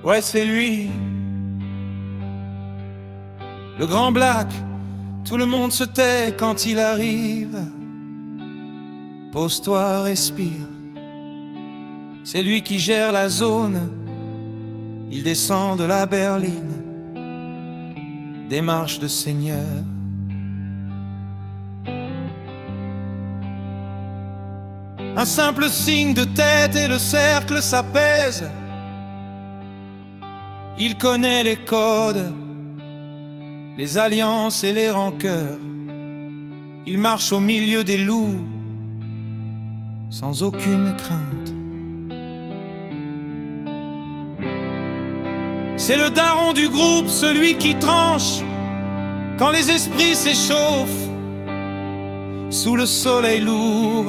Ouais, c'est lui, le grand Black. Tout le monde se tait quand il arrive. Pose-toi, respire. C'est lui qui gère la zone. Il descend de la berline, démarche de seigneur. Un simple signe de tête et le cercle s'apaise. Il connaît les codes, les alliances et les rancœurs. Il marche au milieu des loups, sans aucune crainte. C'est le daron du groupe, celui qui tranche quand les esprits s'échauffent sous le soleil lourd.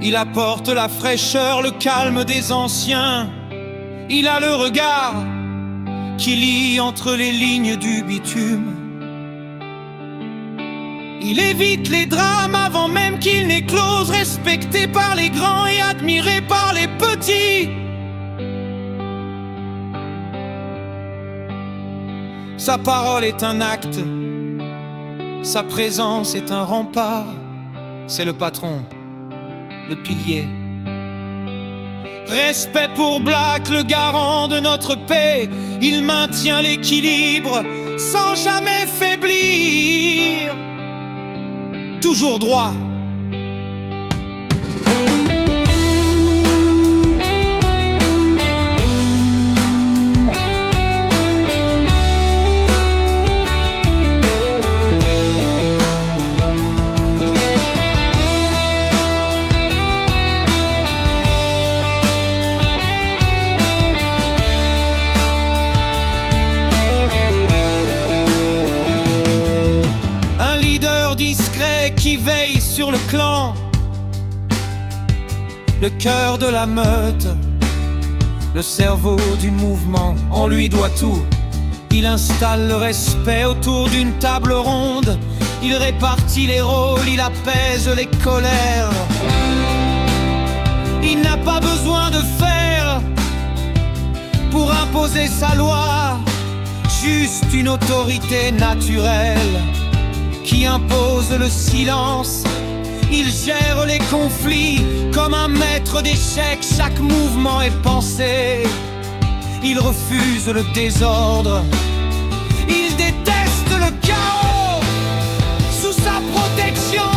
Il apporte la fraîcheur, le calme des anciens. Il a le regard qui lit entre les lignes du bitume. Il évite les drames avant même qu'ils n'éclosent, respecté par les grands et admiré par les petits. Sa parole est un acte, sa présence est un rempart. C'est le patron, le pilier. Respect pour Black, le garant de notre paix. Il maintient l'équilibre sans jamais faiblir. Toujours droit. Qui veille sur le clan, le cœur de la meute, le cerveau du mouvement. On lui doit tout. Il installe le respect autour d'une table ronde. Il répartit les rôles, il apaise les colères. Il n'a pas besoin de faire pour imposer sa loi, juste une autorité naturelle qui impose le silence. Il gère les conflits comme un maître d'échecs. Chaque mouvement est pensé. Il refuse le désordre. Il déteste le chaos. Sous sa protection,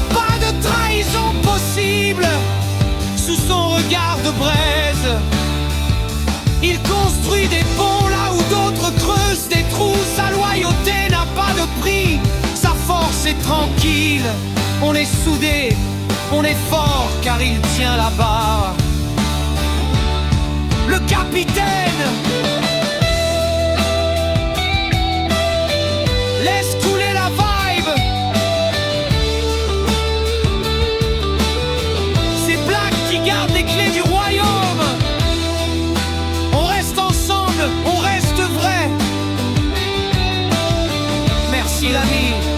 pas de trahison possible. Sous son regard de braise, il construit des ponts là où d'autres creusent des trous. Sa loyauté n'a pas de prix, sa force est tranquille. On est soudés, on est fort car il tient la barre. Le capitaine laisse couler la vibe. C'est Black qui garde les clés du royaume. On reste ensemble, on reste vrai. Merci l'ami.